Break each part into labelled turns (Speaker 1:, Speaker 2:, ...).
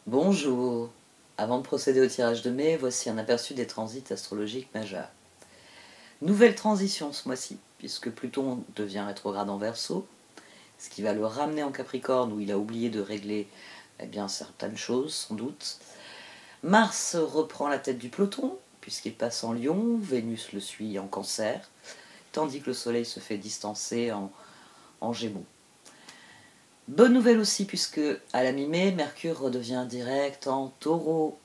Speaker 1: Bonjour. Avant de procéder au tirage de mai, voici un aperçu des transits astrologiques majeurs. Nouvelle transition ce mois-ci, puisque Pluton devient rétrograde en Verseau, ce qui va le ramener en Capricorne où il a oublié de régler certaines choses, sans doute. Mars reprend la tête du peloton, puisqu'il passe en Lion, Vénus le suit en Cancer, tandis que le Soleil se fait distancer en Gémeaux. Bonne nouvelle aussi, puisque à la mi-mai, Mercure redevient direct en Taureau,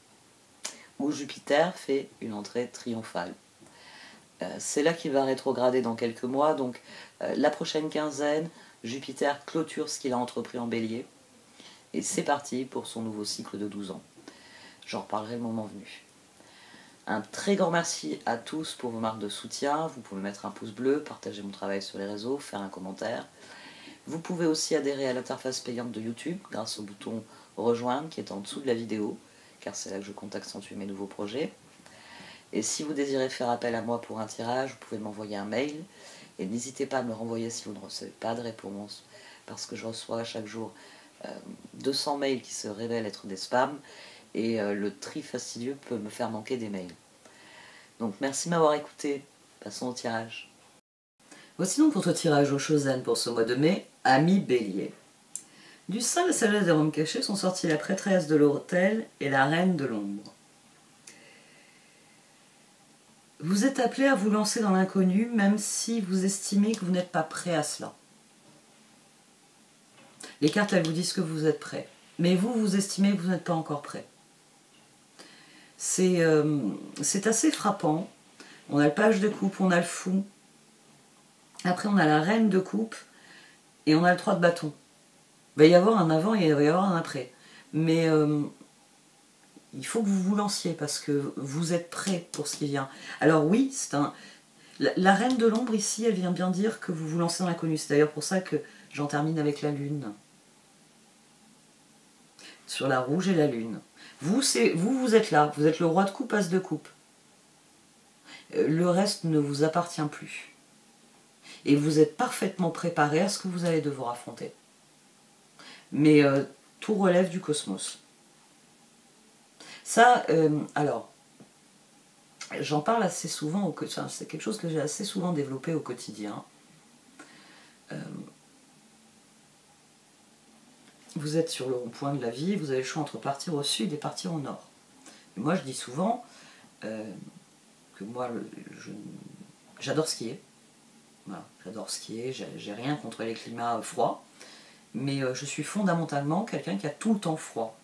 Speaker 1: où Jupiter fait une entrée triomphale. C'est là qu'il va rétrograder dans quelques mois, donc la prochaine quinzaine, Jupiter clôture ce qu'il a entrepris en Bélier, et c'est parti pour son nouveau cycle de 12 ans. J'en reparlerai le moment venu. Un très grand merci à tous pour vos marques de soutien. Vous pouvez mettre un pouce bleu, partager mon travail sur les réseaux, faire un commentaire. Vous pouvez aussi adhérer à l'interface payante de YouTube grâce au bouton rejoindre qui est en dessous de la vidéo, car c'est là que je compte accentuer mes nouveaux projets. Et si vous désirez faire appel à moi pour un tirage, vous pouvez m'envoyer un mail. Et n'hésitez pas à me le renvoyer si vous ne recevez pas de réponse, parce que je reçois chaque jour 200 mails qui se révèlent être des spams, et le tri fastidieux peut me faire manquer des mails. Donc merci de m'avoir écouté. Passons au tirage. Voici donc votre tirage au Chosen pour ce mois de mai, Ami Bélier. Du sein de sagesse des Roms cachés sont sortis la prêtresse de l'autel et la reine de l'ombre. Vous êtes appelé à vous lancer dans l'inconnu, même si vous estimez que vous n'êtes pas prêt à cela. Les cartes, elles vous disent que vous êtes prêt. Mais vous, vous estimez que vous n'êtes pas encore prêt. C'est assez frappant. On a le page de coupe, on a le fou. Après, on a la reine de coupe et on a le 3 de bâton. Il va y avoir un avant et il va y avoir un après. Mais il faut que vous vous lanciez parce que vous êtes prêt pour ce qui vient. Alors oui, la reine de l'ombre ici, elle vient bien dire que vous vous lancez dans l'inconnu. C'est d'ailleurs pour ça que j'en termine avec la lune. Sur la rouge et la lune. Vous êtes là. Vous êtes le roi de coupe, as de coupe. Le reste ne vous appartient plus. Et vous êtes parfaitement préparé à ce que vous allez devoir affronter. Mais tout relève du cosmos. Ça, alors, j'en parle assez souvent au quotidien. C'est quelque chose que j'ai assez souvent développé au quotidien. Vous êtes sur le rond-point de la vie, vous avez le choix entre partir au sud et partir au nord. Et moi, je dis souvent que moi, j'adore skier. Voilà, j'adore skier, j'ai rien contre les climats froids, mais je suis fondamentalement quelqu'un qui a tout le temps froid.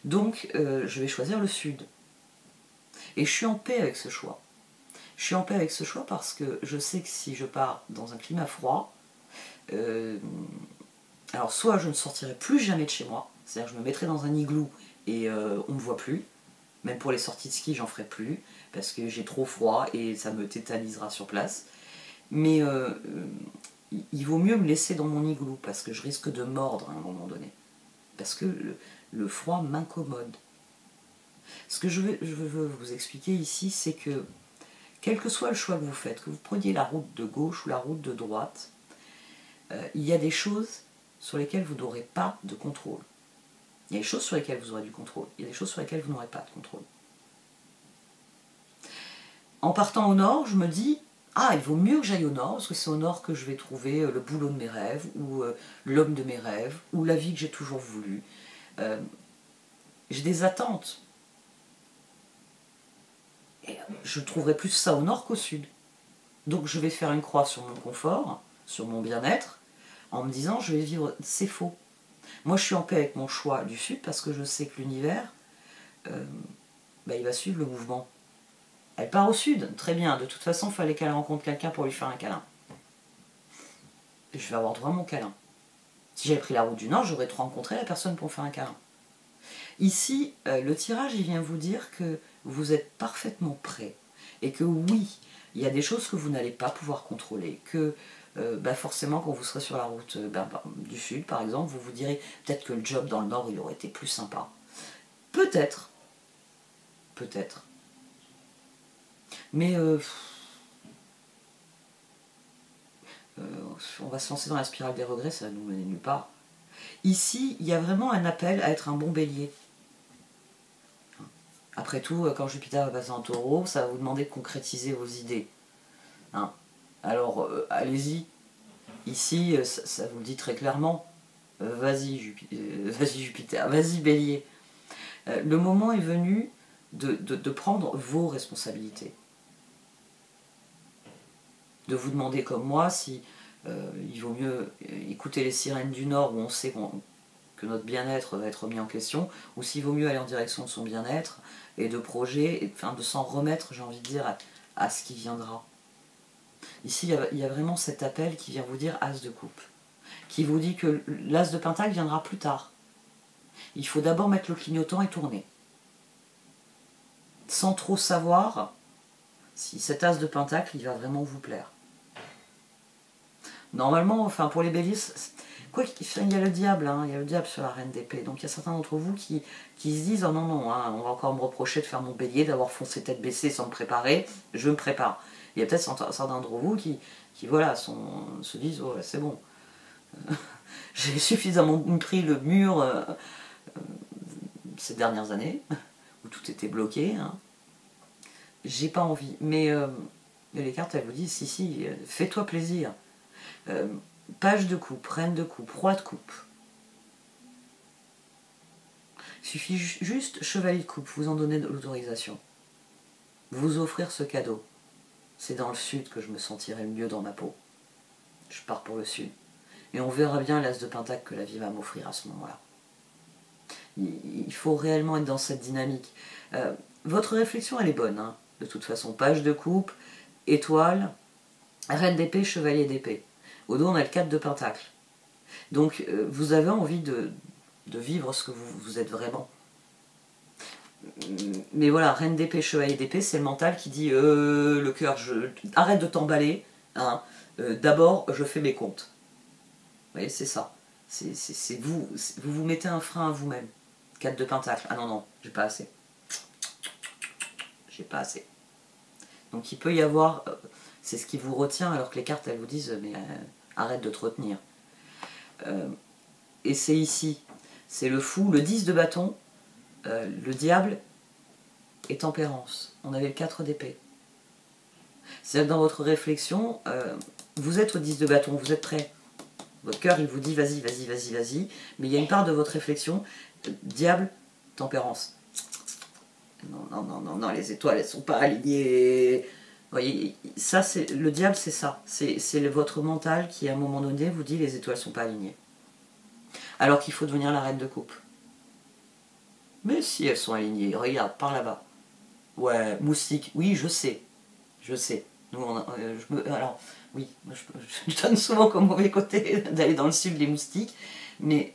Speaker 1: Donc, je vais choisir le sud. Et je suis en paix avec ce choix. Je suis en paix avec ce choix parce que je sais que si je pars dans un climat froid, alors soit je ne sortirai plus jamais de chez moi, c'est-à-dire je me mettrai dans un igloo et on ne me voit plus, même pour les sorties de ski j'en ferai plus, parce que j'ai trop froid et ça me tétanisera sur place. Mais il vaut mieux me laisser dans mon igloo, parce que je risque de mordre à un moment donné. Parce que le froid m'incommode. Ce que je veux vous expliquer ici, c'est que, quel que soit le choix que vous faites, que vous preniez la route de gauche ou la route de droite, il y a des choses sur lesquelles vous n'aurez pas de contrôle. Il y a des choses sur lesquelles vous aurez du contrôle, il y a des choses sur lesquelles vous n'aurez pas de contrôle. En partant au nord, je me dis, ah, il vaut mieux que j'aille au nord, parce que c'est au nord que je vais trouver le boulot de mes rêves, ou l'homme de mes rêves, ou la vie que j'ai toujours voulu. J'ai des attentes. Et je trouverai plus ça au nord qu'au sud. Donc je vais faire une croix sur mon confort, sur mon bien-être, en me disant, je vais vivre... C'est faux. Moi, je suis en paix avec mon choix du sud, parce que je sais que l'univers, il va suivre le mouvement. Elle part au sud, très bien. De toute façon, il fallait qu'elle rencontre quelqu'un pour lui faire un câlin. Et je vais avoir droit à mon câlin. Si j'avais pris la route du nord, j'aurais rencontré la personne pour me faire un câlin. Ici, le tirage, il vient vous dire que vous êtes parfaitement prêt. Et que oui, il y a des choses que vous n'allez pas pouvoir contrôler. Que forcément, quand vous serez sur la route du sud, par exemple, vous vous direz peut-être que le job dans le nord, il aurait été plus sympa. Peut-être. Peut-être. Mais on va se lancer dans la spirale des regrets, ça va nous mener nulle part. Ici, il y a vraiment un appel à être un bon bélier. Après tout, quand Jupiter va passer en Taureau, ça va vous demander de concrétiser vos idées. Hein. Alors, allez-y. Ici, ça vous le dit très clairement. Vas-y Jupiter, vas-y Bélier. Le moment est venu de prendre vos responsabilités. De vous demander comme moi si il vaut mieux écouter les sirènes du Nord où on sait que notre bien-être va être remis en question, ou s'il vaut mieux aller en direction de son bien-être et de projet, et, enfin, de s'en remettre, j'ai envie de dire, à ce qui viendra. Ici, il y a vraiment cet appel qui vient vous dire As de coupe, qui vous dit que l'As de Pentacle viendra plus tard. Il faut d'abord mettre le clignotant et tourner. Sans trop savoir si cet As de Pentacle, il va vraiment vous plaire. Normalement, enfin pour les béliers, quoi qu'il y a le diable, hein, il y a le diable sur la reine d'épée. Donc il y a certains d'entre vous qui se disent oh non, non, hein, on va encore me reprocher de faire mon bélier, d'avoir foncé tête baissée sans me préparer, je me prépare. Il y a peut-être certains d'entre vous qui voilà, se disent oh c'est bon, j'ai suffisamment pris le mur ces dernières années, où tout était bloqué, hein. J'ai pas envie. Mais les cartes elles vous disent si, fais-toi plaisir. Page de coupe, reine de coupe, roi de coupe. Il suffit juste chevalier de coupe, vous en donner l'autorisation. Vous offrir ce cadeau. C'est dans le sud que je me sentirai le mieux dans ma peau. Je pars pour le sud. Et on verra bien l'as de pentacle que la vie va m'offrir à ce moment-là. Il faut réellement être dans cette dynamique. Votre réflexion, elle est bonne, hein, de toute façon. Page de coupe, étoile, reine d'épée, chevalier d'épée. Au dos, on a le 4 de pentacle. Donc, vous avez envie de vivre ce que vous êtes vraiment. Mais voilà, reine d'épée, chevalier d'épée, c'est le mental qui dit le cœur, arrête de t'emballer. Hein, d'abord, je fais mes comptes. Vous voyez, c'est ça. C'est vous mettez un frein à vous-même. 4 de pentacle. Ah non, non, j'ai pas assez. J'ai pas assez. Donc, il peut y avoir... c'est ce qui vous retient alors que les cartes, elles vous disent mais arrête de te retenir. Et c'est ici, c'est le fou, le 10 de bâton, le diable et tempérance. On avait le 4 d'épée. C'est-à-dire que dans votre réflexion, vous êtes au 10 de bâton, vous êtes prêt. Votre cœur, il vous dit vas-y, vas-y, vas-y, vas-y. Mais il y a une part de votre réflexion, diable, tempérance. Non, non, non, non, non, les étoiles, elles sont pas alignées. Vous voyez, ça, le diable, c'est ça. C'est votre mental qui, à un moment donné, vous dit les étoiles sont pas alignées. Alors qu'il faut devenir la reine de coupe. Mais si elles sont alignées, regarde, par là-bas. Ouais, moustique, oui, je sais. Je sais. Nous, alors, oui, je donne souvent comme mauvais côté d'aller dans le sud les moustiques. Mais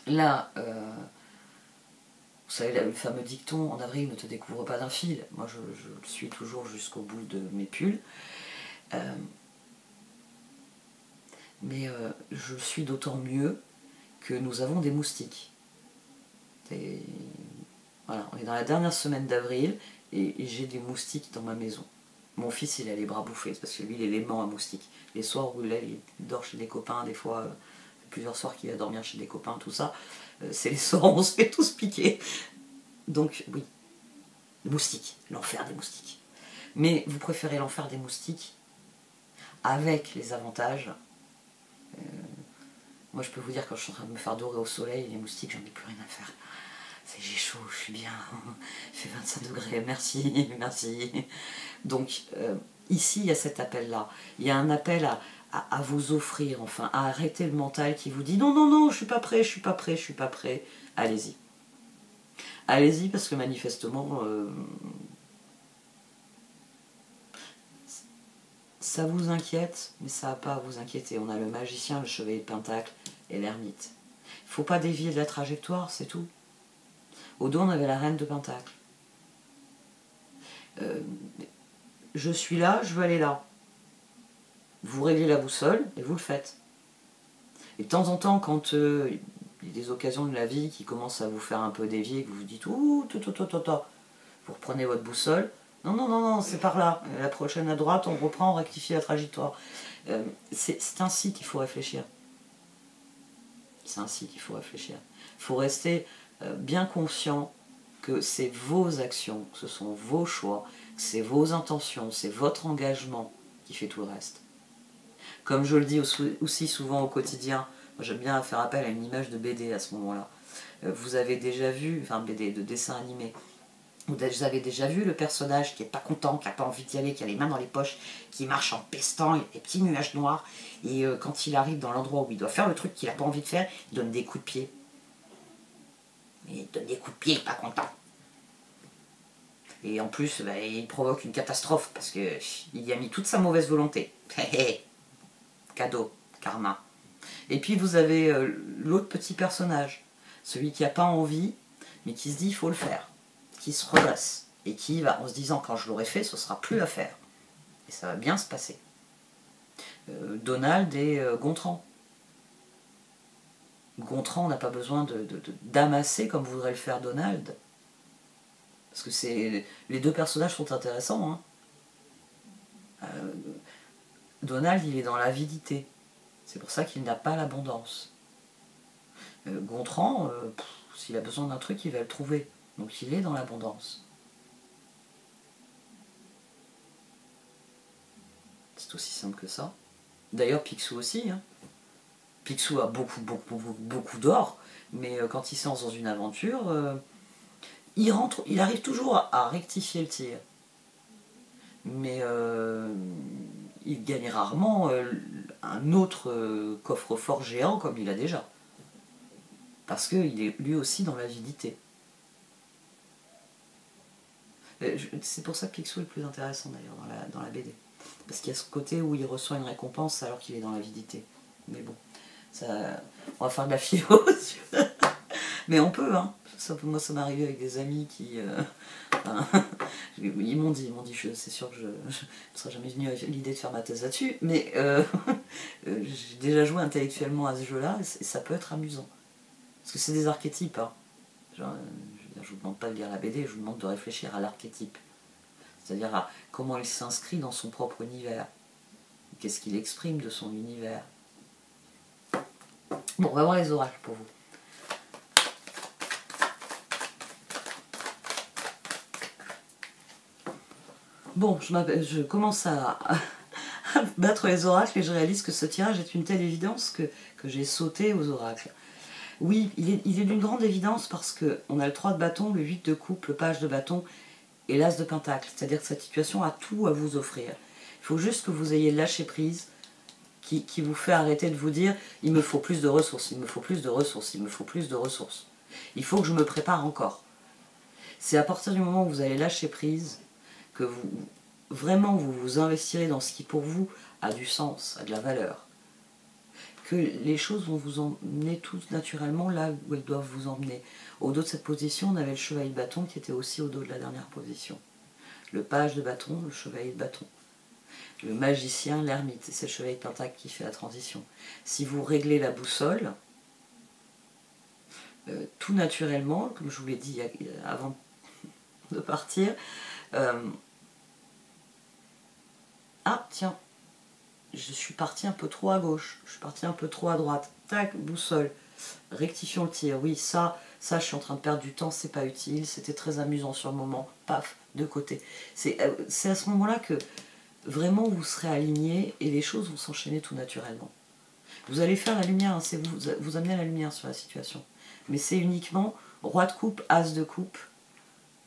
Speaker 1: là, vous savez, le fameux dicton, en avril, ne te découvre pas d'un fil. Moi, je le suis toujours jusqu'au bout de mes pulls. Mais je suis d'autant mieux que nous avons des moustiques. Voilà, on est dans la dernière semaine d'avril et j'ai des moustiques dans ma maison. Mon fils, il a les bras bouffés parce que lui, il est l'aimant à moustiques. Les soirs où il dort chez des copains, des fois, plusieurs soirs qu'il va dormir chez des copains, tout ça, c'est les soirs où on se fait tous piquer. Donc, oui, moustiques, l'enfer des moustiques. Mais vous préférez l'enfer des moustiques avec les avantages. Moi, je peux vous dire, quand je suis en train de me faire dorer au soleil, les moustiques, j'en ai plus rien à faire. J'ai chaud, je suis bien, il fait 25 degrés, merci, merci. Donc, ici, il y a cet appel-là. Il y a un appel à vous offrir, enfin, à arrêter le mental qui vous dit non, non, non, je suis pas prêt, je suis pas prêt, je suis pas prêt. Allez-y. Allez-y, parce que manifestement, ça vous inquiète, mais ça n'a pas à vous inquiéter. On a le magicien, le chevalier de pentacle et l'ermite. Il ne faut pas dévier de la trajectoire, c'est tout. Au dos, on avait la reine de pentacle. Je suis là, je veux aller là. Vous réglez la boussole et vous le faites. Et de temps en temps, quand il y a des occasions de la vie qui commencent à vous faire un peu dévier, que vous vous dites ouh, vous reprenez votre boussole. Non, non, non, non, c'est par là. La prochaine à droite, on reprend, on rectifie la trajectoire. C'est ainsi qu'il faut réfléchir. C'est ainsi qu'il faut réfléchir. Il faut rester bien conscient que c'est vos actions, que ce sont vos choix, que c'est vos intentions, c'est votre engagement qui fait tout le reste. Comme je le dis aussi souvent au quotidien, j'aime bien faire appel à une image de BD à ce moment-là. Vous avez déjà vu, enfin BD de dessin animé, vous avez déjà vu le personnage qui n'est pas content, qui n'a pas envie d'y aller, qui a les mains dans les poches, qui marche en pestant, il y a des petits nuages noirs, et quand il arrive dans l'endroit où il doit faire le truc qu'il n'a pas envie de faire, il donne des coups de pied. Il donne des coups de pied, pas content. Et en plus, bah, il provoque une catastrophe, parce qu'il y a mis toute sa mauvaise volonté. Cadeau, karma. Et puis vous avez l'autre petit personnage, celui qui n'a pas envie, mais qui se dit il faut le faire, qui se redresse, et qui va en se disant quand je l'aurai fait, ce sera plus à faire. Et ça va bien se passer. Donald et Gontran. Gontran n'a pas besoin d'amasser comme voudrait le faire Donald. Parce que les deux personnages sont intéressants. Hein. Donald, il est dans l'avidité. C'est pour ça qu'il n'a pas l'abondance. Gontran, s'il a besoin d'un truc, il va le trouver. Donc il est dans l'abondance. C'est aussi simple que ça. D'ailleurs, Picsou aussi. Hein. Picsou a beaucoup d'or, mais quand il se lance dans une aventure, il arrive toujours à rectifier le tir. Mais il gagne rarement un autre coffre-fort géant comme il a déjà. Parce qu'il est lui aussi dans l'avidité. C'est pour ça que Picsou est le plus intéressant d'ailleurs dans la BD. Parce qu'il y a ce côté où il reçoit une récompense alors qu'il est dans l'avidité. Mais bon, ça, on va faire de la philo. Mais on peut, hein. Moi ça m'est arrivé avec des amis qui... ils m'ont dit, c'est sûr que je ne serais jamais venu à l'idée de faire ma thèse là-dessus, mais j'ai déjà joué intellectuellement à ce jeu-là, et ça peut être amusant. Parce que c'est des archétypes, hein. Genre, je vous demande pas de lire la BD, je vous demande de réfléchir à l'archétype. C'est-à-dire à comment il s'inscrit dans son propre univers. Qu'est-ce qu'il exprime de son univers. Bon, on va voir les oracles pour vous. Bon, je commence à battre les oracles et je réalise que ce tirage est une telle évidence que j'ai sauté aux oracles. Oui, il est d'une grande évidence parce qu'on a le 3 de bâton, le 8 de coupe, le page de bâton et l'as de pentacle. C'est-à-dire que cette situation a tout à vous offrir. Il faut juste que vous ayez lâché prise qui vous fait arrêter de vous dire « il me faut plus de ressources, il me faut plus de ressources, il me faut plus de ressources. Il faut que je me prépare encore. » C'est à partir du moment où vous allez lâcher prise que vraiment vous vous investirez dans ce qui pour vous a du sens, a de la valeur. Que les choses vont vous emmener tout naturellement là où elles doivent vous emmener. Au dos de cette position, on avait le chevalier de bâton qui était aussi au dos de la dernière position. Le page de bâton, le chevalier de bâton. Le magicien, l'ermite, c'est le chevalier de pentacle qui fait la transition. Si vous réglez la boussole, tout naturellement, comme je vous l'ai dit avant de partir, ah tiens, je suis parti un peu trop à gauche, je suis parti un peu trop à droite, tac, boussole, rectifions le tir, oui, ça je suis en train de perdre du temps, c'est pas utile, c'était très amusant sur le moment, paf, de côté. C'est à ce moment-là que vraiment vous serez aligné et les choses vont s'enchaîner tout naturellement. Vous allez faire la lumière, hein, c'est vous amenez la lumière sur la situation, mais c'est uniquement roi de coupe, as de coupe,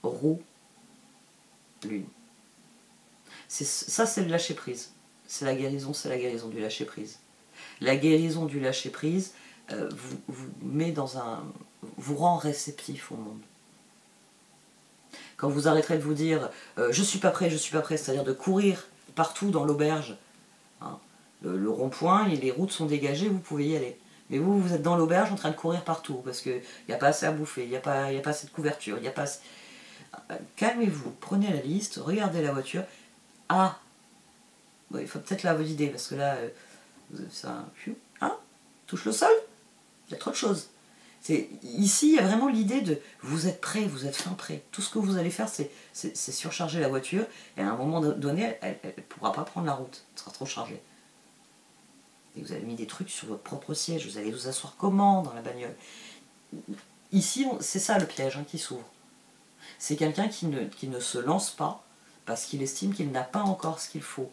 Speaker 1: roue, lune. Ça c'est le lâcher prise. C'est la guérison du lâcher prise. La guérison du lâcher prise vous met dans vous rend réceptif au monde. Quand vous arrêterez de vous dire je suis pas prêt, c'est-à-dire de courir partout dans l'auberge, hein, le rond-point et les routes sont dégagées, vous pouvez y aller. Mais vous êtes dans l'auberge en train de courir partout parce qu'il n'y a pas assez à bouffer, il n'y a pas assez de couverture, il n'y a pas assez... Calmez-vous, prenez la liste, regardez la voiture. Ah, bon, il faut peut-être la valider parce que là, ça hein, touche le sol, il y a trop de choses. Ici, il y a vraiment l'idée de vous êtes prêt, vous êtes fin prêt. Tout ce que vous allez faire, c'est surcharger la voiture et à un moment donné, elle ne pourra pas prendre la route, elle sera trop chargée. Et vous avez mis des trucs sur votre propre siège, vous allez vous asseoir comment dans la bagnole. Ici, c'est ça le piège hein, qui s'ouvre. C'est quelqu'un qui ne se lance pas parce qu'il estime qu'il n'a pas encore ce qu'il faut.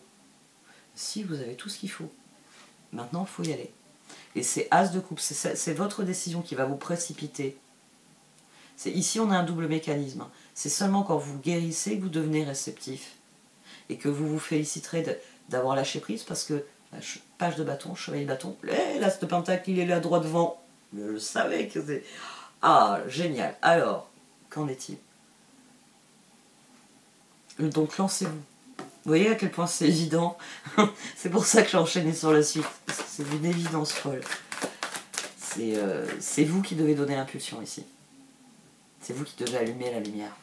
Speaker 1: Si, vous avez tout ce qu'il faut. Maintenant, il faut y aller. Et c'est As de coupe, c'est votre décision qui va vous précipiter. Ici, on a un double mécanisme. C'est seulement quand vous guérissez que vous devenez réceptif. Et que vous vous féliciterez d'avoir lâché prise parce que, page de bâton, chevalier de bâton, l'As de pentacle, il est là droit devant. Je le savais que c'est... Ah, génial. Alors, qu'en est-il? Donc, lancez-vous. Vous voyez à quel point c'est évident. C'est pour ça que j'ai enchaîné sur la suite. C'est d'une évidence folle. C'est vous qui devez donner l'impulsion ici. C'est vous qui devez allumer la lumière.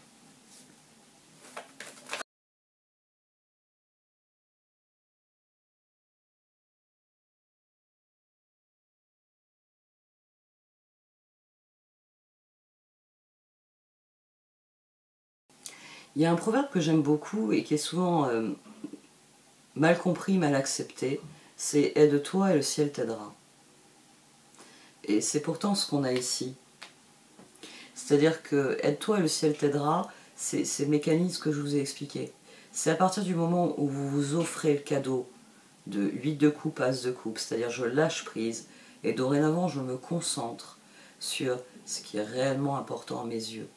Speaker 1: Il y a un proverbe que j'aime beaucoup et qui est souvent mal compris, mal accepté. C'est « aide-toi et le ciel t'aidera ». Et c'est pourtant ce qu'on a ici. C'est-à-dire que « aide-toi et le ciel t'aidera », c'est le mécanisme que je vous ai expliqué. C'est à partir du moment où vous vous offrez le cadeau de 8 de coupe, As de coupe, c'est-à-dire je lâche prise, et dorénavant je me concentre sur ce qui est réellement important à mes yeux,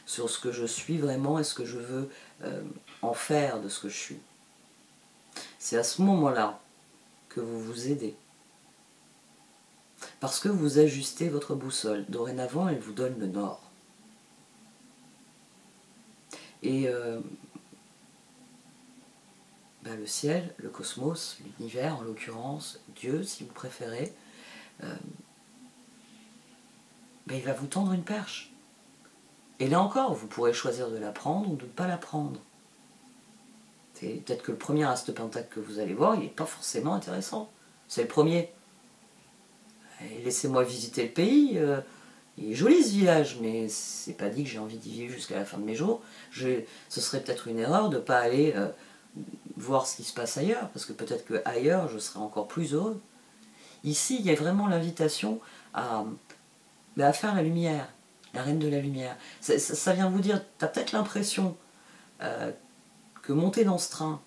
Speaker 1: sur ce que je suis vraiment et ce que je veux en faire de ce que je suis. C'est à ce moment-là que vous vous aidez. Parce que vous ajustez votre boussole. Dorénavant, elle vous donne le nord. Et le ciel, le cosmos, l'univers en l'occurrence, Dieu si vous préférez, il va vous tendre une perche. Et là encore, vous pourrez choisir de la prendre ou de ne pas la prendre. Peut-être que le premier As de pentacle que vous allez voir, il n'est pas forcément intéressant. C'est le premier. Laissez-moi visiter le pays. Il est joli ce village, mais c'est pas dit que j'ai envie d'y vivre jusqu'à la fin de mes jours. Ce serait peut-être une erreur de ne pas aller voir ce qui se passe ailleurs, parce que peut-être qu'ailleurs, je serais encore plus heureux. Ici, il y a vraiment l'invitation à faire la lumière, la reine de la lumière. Ça vient vous dire, tu as peut-être l'impression que monter dans ce train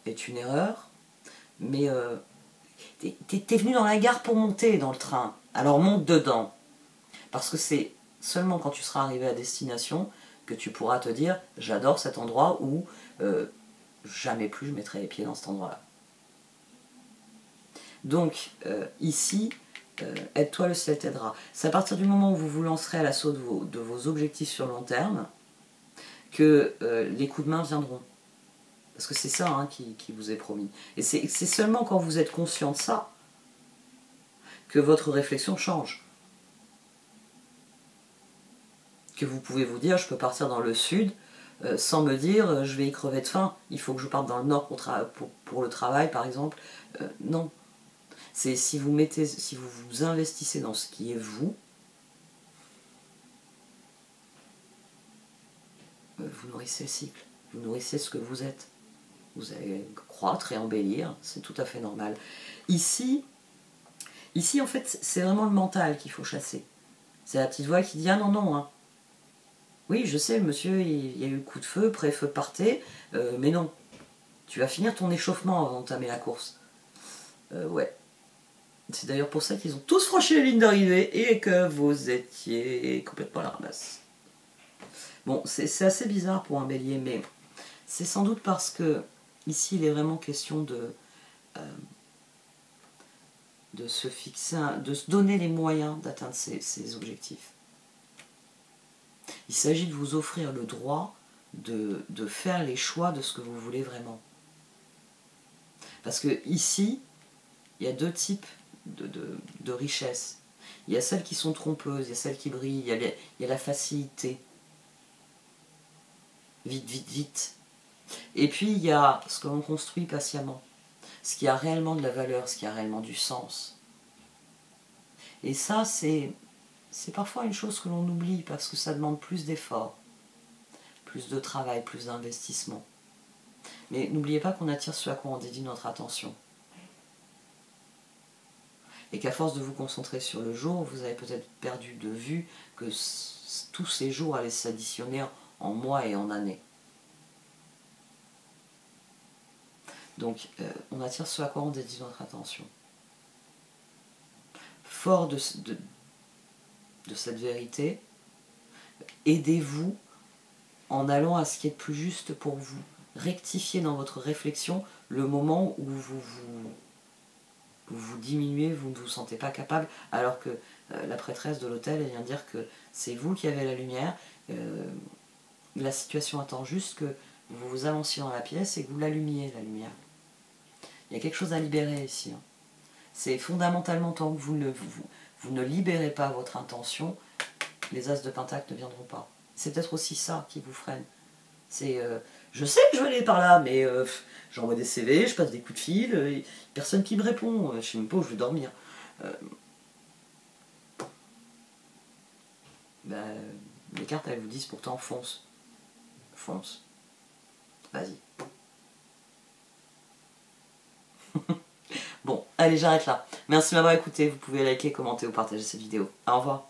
Speaker 1: est une erreur, mais t'es venu dans la gare pour monter dans le train, alors monte dedans. Parce que c'est seulement quand tu seras arrivé à destination que tu pourras te dire « j'adore cet endroit » ou jamais plus je mettrai les pieds dans cet endroit-là ». Donc, ici, aide-toi, le ciel t'aidera. C'est à partir du moment où vous vous lancerez à l'assaut de vos objectifs sur long terme que les coups de main viendront. Parce que c'est ça qui vous est promis. Et c'est seulement quand vous êtes conscient de ça que votre réflexion change. Que vous pouvez vous dire, je peux partir dans le sud sans me dire, je vais y crever de faim, il faut que je parte dans le nord pour le travail, par exemple. Non. C'est si vous vous investissez dans ce qui est vous, vous nourrissez le cycle, vous nourrissez ce que vous êtes. Vous allez croître et embellir, c'est tout à fait normal. Ici en fait, c'est vraiment le mental qu'il faut chasser. C'est la petite voix qui dit « ah non, non, hein. Oui, je sais, le monsieur, il y a eu le coup de feu, pré-feu parté, mais non. Tu vas finir ton échauffement avant d'entamer la course. » Ouais. C'est d'ailleurs pour ça qu'ils ont tous franchi la ligne d'arrivée et que vous étiez complètement à la ramasse. Bon, c'est assez bizarre pour un bélier, mais c'est sans doute parce que ici, il est vraiment question de se fixer, de se donner les moyens d'atteindre ses objectifs. Il s'agit de vous offrir le droit de faire les choix de ce que vous voulez vraiment. Parce que ici, il y a deux types de richesses. Il y a celles qui sont trompeuses, il y a celles qui brillent, il y a la facilité. Vite, vite, vite. Et puis il y a ce que l'on construit patiemment, ce qui a réellement de la valeur, ce qui a réellement du sens. Et ça, c'est parfois une chose que l'on oublie parce que ça demande plus d'efforts, plus de travail, plus d'investissement. Mais n'oubliez pas qu'on attire ce à quoi on dédie notre attention. Et qu'à force de vous concentrer sur le jour, vous avez peut-être perdu de vue que tous ces jours allaient s'additionner en mois et en années. Donc, on attire ce à quoi on dédie notre attention. Fort de cette vérité, aidez-vous en allant à ce qui est plus juste pour vous. Rectifiez dans votre réflexion le moment où vous diminuez, vous ne vous sentez pas capable, alors que la prêtresse de l'hôtel vient dire que c'est vous qui avez la lumière, la situation attend juste que vous vous avanciez dans la pièce et que vous l'allumiez, la lumière. Il y a quelque chose à libérer ici. Hein. C'est fondamentalement tant que vous ne libérez pas votre intention, les as de pentacle ne viendront pas. C'est peut-être aussi ça qui vous freine. C'est je sais que je vais aller par là, mais j'envoie des CV, je passe des coups de fil, personne qui me répond, je sais même pas où je vais dormir. Les cartes elles vous disent pourtant fonce. Fonce. Vas-y. Bon, allez, j'arrête là. Merci de m'avoir écouté. Vous pouvez liker, commenter ou partager cette vidéo. Au revoir.